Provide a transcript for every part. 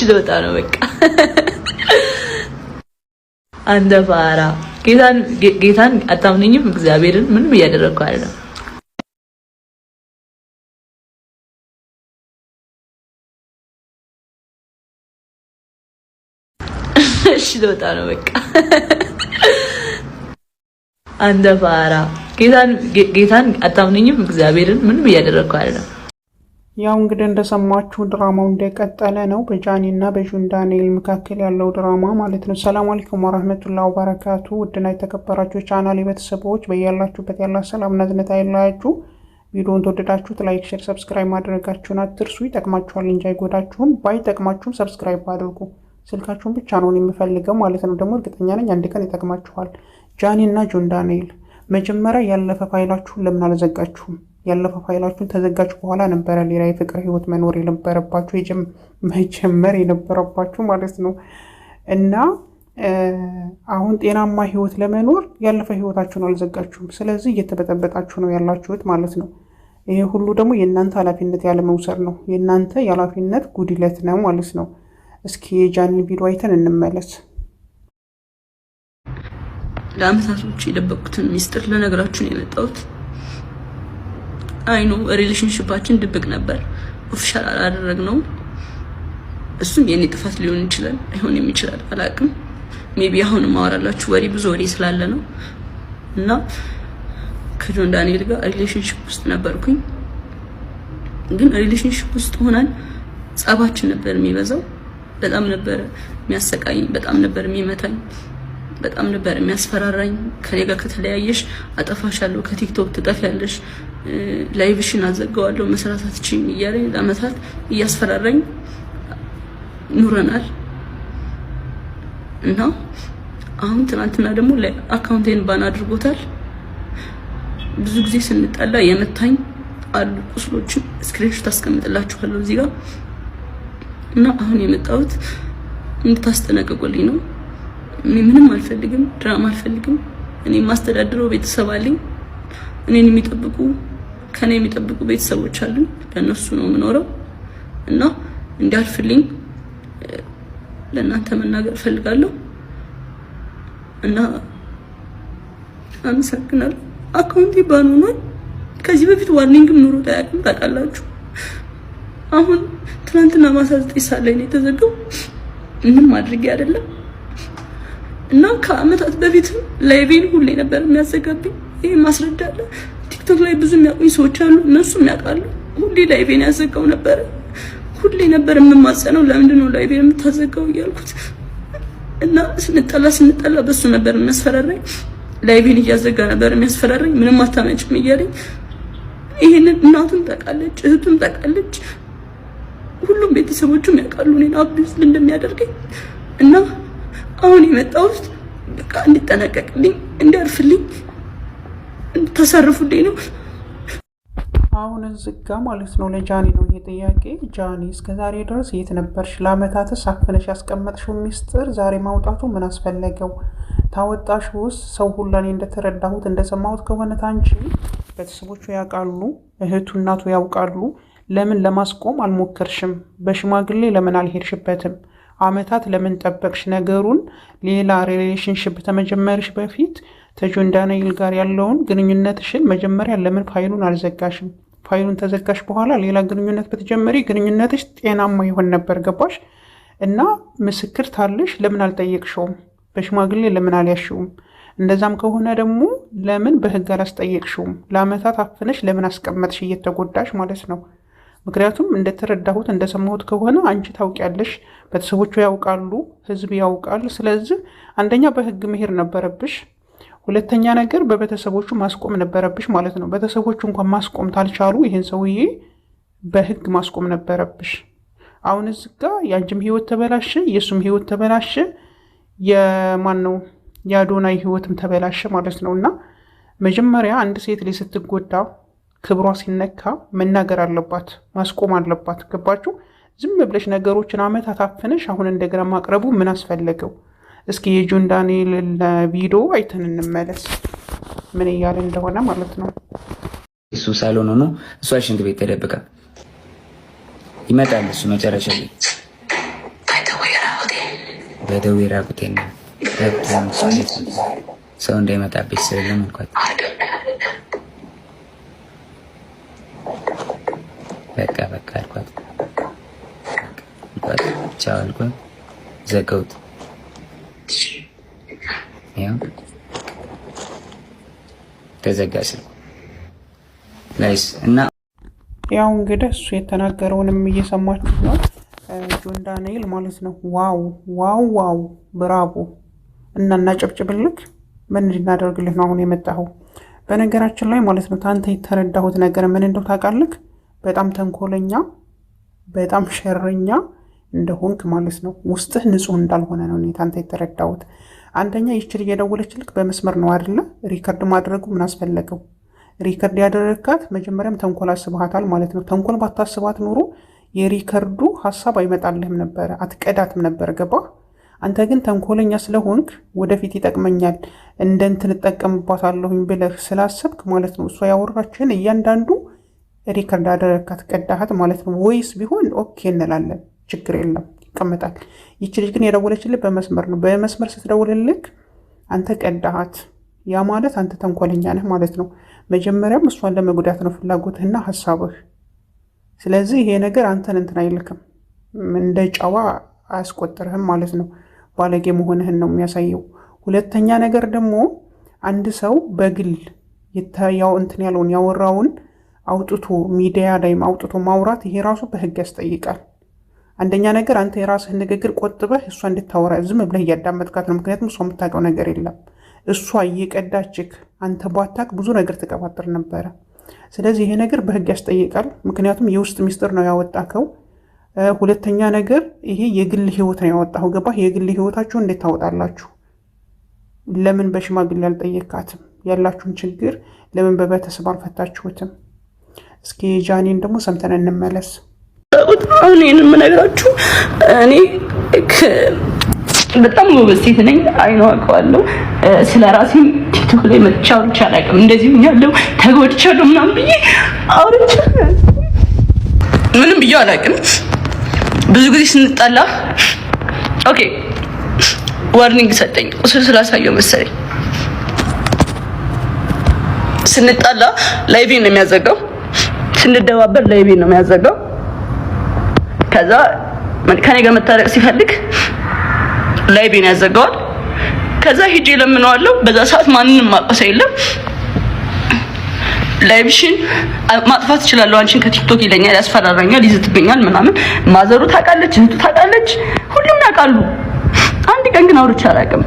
ልወጣ ነው በቃ። አንደ ፋራ ጌታን አታምነኝም? እግዚአብሔርን ምንም እያደረግኩ አይደለም። እሺ ልወጣ ነው በቃ። አንደ ፋራ ጌታን አታምነኝም? እግዚአብሔርን ምንም እያደረግኩ አይደለም። ያው እንግዲህ እንደሰማችሁ ድራማው እንደቀጠለ ነው። በጃኒ እና በጁን ዳንኤል መካከል ያለው ድራማ ማለት ነው። ሰላም አለይኩም ወራህመቱላሂ ወበረካቱ። ውድና የተከበራችሁ ቻናል ቤተሰቦች በያላችሁበት ያላ ሰላም ነዝነት አይለያችሁ። ቪዲዮውን ተወደዳችሁት ላይክ፣ ሼር፣ ሰብስክራይብ ማድረጋችሁን አትርሱ። ይጠቅማችኋል እንጂ አይጎዳችሁም። ባይጠቅማችሁም ሰብስክራይብ አድርጉ። ስልካችሁን ብቻ ነው የምፈልገው ማለት ነው። ደግሞ እርግጠኛ ነኝ አንድ ቀን ይጠቅማችኋል። ጃኒ እና ጁን ዳንኤል መጀመሪያ ያለፈ ፋይላችሁን ለምን አልዘጋችሁም? ያለፈ ፋይላችሁን ተዘጋችሁ በኋላ ነበረ ሌላ የፍቅር ህይወት መኖር የነበረባችሁ መጀመር የነበረባችሁ ማለት ነው። እና አሁን ጤናማ ህይወት ለመኖር ያለፈ ህይወታችሁን አልዘጋችሁም። ስለዚህ እየተበጠበጣችሁ ነው ያላችሁት ማለት ነው። ይሄ ሁሉ ደግሞ የእናንተ ኃላፊነት ያለመውሰድ ነው። የእናንተ የኃላፊነት ጉድለት ነው ማለት ነው። እስኪ የጃኒ ቪዲዮ አይተን እንመለስ። ለአመታቶች የደበቁትን ሚስጥር ለነገራችሁ ነው የመጣሁት። አይኑ ሪሌሽንሺፓችን ድብቅ ነበር፣ ኦፊሻል አላደረግነው። እሱም የኔ ጥፋት ሊሆን ይችላል፣ አይሆንም ይችላል፣ አላቅም። ሜቢ አሁን ማወራላችሁ ወሬ ብዙ ወሬ ስላለ ነው። እና ከጆን ዳንኤል ጋር ሪሌሽንሺፕ ውስጥ ነበርኩኝ። ግን ሪሌሽንሺፕ ውስጥ ሆነን ጸባችን ነበር የሚበዛው። በጣም ነበር የሚያሰቃይኝ፣ በጣም ነበር የሚመታኝ፣ በጣም ነበር የሚያስፈራራኝ። ከኔ ጋር ከተለያየሽ አጠፋሻለሁ፣ ከቲክቶክ ትጠፊያለሽ፣ ላይቭሽን አዘጋዋለሁ፣ መስራት አትችይም እያለኝ ለአመታት እያስፈራራኝ ኑረናል። እና አሁን ትናንትና ደግሞ አካውንቴን ባን አድርጎታል። ብዙ ጊዜ ስንጣላ የመታኝ አሉ ቁስሎችን ስክሪንሾት አስቀምጥላችኋለሁ እዚህ ጋር። እና አሁን የመጣሁት እንድታስጠነቅቁልኝ ነው። እኔ ምንም አልፈልግም፣ ድራማ አልፈልግም። እኔ ማስተዳድረው ቤተሰብ አለኝ። እኔን የሚጠብቁ ከኔ የሚጠብቁ ቤተሰቦች አሉኝ። ለነሱ ነው የምኖረው። እና እንዲያልፍልኝ ለእናንተ መናገር ፈልጋለሁ። እና አመሰግናለሁ። አካውንቴ ባን ሆኗል። ከዚህ በፊት ዋርኒንግም ኑሮ ታያቅም ታውቃላችሁ። አሁን ትናንትና ማታ 9 ሰዓት ላይ ነው የተዘጋው። ምንም ማድረግ አይደለም። እና ከአመታት በፊት ላይቬን ሁሌ ነበር የሚያዘጋብኝ። ይሄ ማስረዳለ ቲክቶክ ላይ ብዙ የሚያውቁኝ ሰዎች አሉ፣ እነሱም ያውቃሉ። ሁሌ ላይቬን ያዘጋው ነበር። ሁሌ ነበር የምማጸነው፣ ለምንድን ነው ላይቬን የምታዘጋው እያልኩት። እና ስንጠላ በሱ ነበር የሚያስፈራራኝ። ላይቬን እያዘጋ ነበር የሚያስፈራራኝ። ምንም አታመጭም እያለኝ። ይሄንን እናቱም ታውቃለች፣ እህቱም ታውቃለች፣ ሁሉም ቤተሰቦቹም ያውቃሉ እኔን አብዩዝ እንደሚያደርገኝ። እና አሁን የመጣሁት በቃ እንድጠነቀቅልኝ፣ እንዲያርፍልኝ፣ እንድታሳርፉልኝ ነው። አሁን እዚህ ጋ ማለት ነው ለጃኒ ነው ይሄ ጥያቄ። ጃኒ እስከዛሬ ድረስ የት ነበርሽ? ለአመታትስ አፍነሽ ያስቀመጥሽው ሚስጥር ዛሬ ማውጣቱ ምን አስፈለገው? ታወጣሽ ውስጥ ሰው ሁላ እኔ እንደተረዳሁት እንደሰማሁት ከሆነ ታንቺ ቤተሰቦቹ ያውቃሉ፣ እህቱ እናቱ ያውቃሉ። ለምን ለማስቆም አልሞከርሽም? በሽማግሌ ለምን አልሄድሽበትም? አመታት ለምን ጠበቅሽ? ነገሩን ሌላ ሪሌሽንሽፕ ተመጀመርሽ በፊት ከጆን ዳንኤል ጋር ያለውን ግንኙነትሽን መጀመሪያ ለምን ፋይሉን አልዘጋሽም? ፋይሉን ተዘጋሽ በኋላ ሌላ ግንኙነት በተጀመሪ ግንኙነትሽ ጤናማ ይሆን ነበር። ገባሽ? እና ምስክር ታለሽ ለምን አልጠየቅሽውም? በሽማግሌ ለምን አልያሽውም? እንደዛም ከሆነ ደግሞ ለምን በህግ አላስጠየቅሽውም? ለአመታት አፍነሽ ለምን አስቀመጥሽ? እየተጎዳሽ ማለት ነው። ምክንያቱም እንደተረዳሁት እንደሰማሁት ከሆነ አንቺ ታውቂያለሽ፣ ቤተሰቦቹ ያውቃሉ፣ ህዝብ ያውቃል። ስለዚህ አንደኛ በህግ መሄድ ነበረብሽ፣ ሁለተኛ ነገር በቤተሰቦቹ ማስቆም ነበረብሽ ማለት ነው። ቤተሰቦቹ እንኳን ማስቆም ታልቻሉ ይህን ሰውዬ በህግ ማስቆም ነበረብሽ። አሁን እዚህ ጋር የአንቺም ህይወት ተበላሸ፣ የእሱም ህይወት ተበላሸ፣ የማን ነው የአዶናይ ህይወትም ተበላሸ ማለት ነው። እና መጀመሪያ አንድ ሴት ላይ ስትጎዳ ክብሯ ሲነካ መናገር አለባት፣ ማስቆም አለባት። ገባችሁ? ዝም ብለሽ ነገሮችን አመታት አፍነሽ አሁን እንደገና ማቅረቡ ምን አስፈለገው? እስኪ የጆን ዳንኤል ቪዲዮ አይተን እንመለስ፣ ምን እያለ እንደሆነ ማለት ነው። እሱ ሳሎን ሆኖ እሷ ሽንት ቤት ተደብቃ ይመጣል። እሱ መጨረሻ ላይ በደዌ ራቁቴን ነው ሰው እንዳይመጣብኝ ስለለም እንኳን በቃ አልኳት። ቻው አልኳት። ዘጋሁት። ያው ተዘጋ ስልኩ ላይስ እና ያው እንግዲህ እሱ የተናገረውንም እየሰማችሁ ነው። ጆን ዳንኤል ማለት ነው። ዋው ዋው ዋው ብራቮ። እና እናጨብጭብልክ። ምን እንድናደርግልህ ነው አሁን የመጣኸው? በነገራችን ላይ ማለት ነው ታንተ የተረዳሁት ነገር ምን እንደው ታውቃለህ? በጣም ተንኮለኛ፣ በጣም ሸረኛ እንደሆንክ ማለት ነው። ውስጥህ ንጹህ እንዳልሆነ ነው እኔ ታንተ የተረዳሁት። አንደኛ ይችል እየደወለችልክ በመስመር ነው አይደለ? ሪከርድ ማድረጉ ምን አስፈለገው? ሪከርድ ያደረግካት መጀመሪያም ተንኮል አስበሃታል ማለት ነው። ተንኮል ባታስባት ኑሮ የሪከርዱ ሀሳብ አይመጣልህም ነበረ፣ አትቀዳትም ነበር። ገባህ? አንተ ግን ተንኮለኛ ስለሆንክ ወደፊት ይጠቅመኛል እንደንትን እጠቀምባታለሁኝ ብለህ ስላሰብክ ማለት ነው እሷ ያወራችን እያንዳንዱ ሪከርድ አደረግካት፣ ቀዳሃት ማለት ነው። ወይስ ቢሆን ኦኬ እንላለን፣ ችግር የለም ይቀመጣል። ይች ልጅ ግን የደወለችልህ በመስመር ነው። በመስመር ስትደውልልክ አንተ ቀዳሃት። ያ ማለት አንተ ተንኮለኛ ነህ ማለት ነው። መጀመሪያም እሷን ለመጉዳት ነው ፍላጎትህና ሀሳብህ። ስለዚህ ይሄ ነገር አንተን እንትን አይልክም፣ እንደ ጨዋ አያስቆጥርህም ማለት ነው። ባለጌ መሆንህን ነው የሚያሳየው። ሁለተኛ ነገር ደግሞ አንድ ሰው በግል ያው እንትን ያለውን ያወራውን አውጥቶ ሚዲያ ላይ አውጥቶ ማውራት ይሄ ራሱ በህግ ያስጠይቃል። አንደኛ ነገር አንተ የራስህን ንግግር ቆጥበህ እሷ እንድታወራ ዝም ብለህ እያዳመጥካት ነው። ምክንያቱም እሷ የምታውቀው ነገር የለም። እሷ እየቀዳችክ አንተ ባታክ ብዙ ነገር ትቀባጥር ነበረ። ስለዚህ ይሄ ነገር በህግ ያስጠይቃል። ምክንያቱም የውስጥ ሚስጥር ነው ያወጣከው። ሁለተኛ ነገር ይሄ የግል ህይወት ነው ያወጣው። ገባህ? የግል ህይወታችሁን እንዴት ታወጣላችሁ? ለምን በሽማግሌ አልጠየካትም? ያላችሁን ችግር ለምን በቤተሰብ አልፈታችሁትም? እስኪ ጃኒን ደግሞ ሰምተን እንመለስ። አሁን ይሄንን የምነግራችሁ እኔ በጣም ጎበዝ ሴት ነኝ። አይነው አውቀዋለሁ። ስለ ራሴም ቲክቶክ ላይ መጥቻ አውርቼ አላውቅም። እንደዚህ ሆኛለሁ ተጎድቻለሁ ምናምን ብዬ አውርቼ ምንም ብዬ አላውቅም። ብዙ ጊዜ ስንጣላ ኦኬ ዋርኒንግ ሰጠኝ። ቁስል ስላሳየው መሰለኝ ስንጣላ ላይቬን ነው የሚያዘጋው፣ ስንደባበር ላይቬን ነው የሚያዘጋው። ከዛ ከኔ ጋር መታረቅ ሲፈልግ ላይቬን ያዘጋዋል። ከዛ ሂጄ ለምነዋለሁ። በዛ ሰዓት ማንንም ማቀሰ የለም። ላይቭሽን ማጥፋት እችላለሁ አንቺን ከቲክቶክ ይለኛል፣ ያስፈራራኛል፣ ይዝትብኛል ምናምን። ማዘሩ ታውቃለች፣ እህቱ ታውቃለች፣ ሁሉም ያውቃሉ። አንድ ቀን ግን አውርቼ አላውቅም።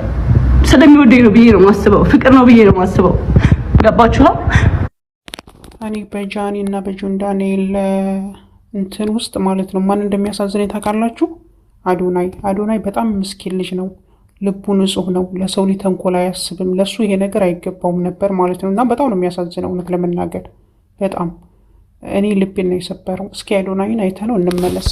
ስለሚወደኝ ነው ብዬ ነው የማስበው፣ ፍቅር ነው ብዬ ነው የማስበው። ገባችሁ? እኔ በጃኒ እና በጆን ዳንኤል እንትን ውስጥ ማለት ነው ማን እንደሚያሳዝነኝ ታውቃላችሁ? አዶናይ በጣም ምስኪን ልጅ ነው። ልቡ ንጹህ ነው። ለሰው ልጅ ተንኮል አያስብም። ለሱ ይሄ ነገር አይገባውም ነበር ማለት ነው። እና በጣም ነው የሚያሳዝነው እውነት ለመናገር በጣም እኔ ልቤን ነው የሰበረው። እስኪ አዶናይን አይተነው እንመለስ።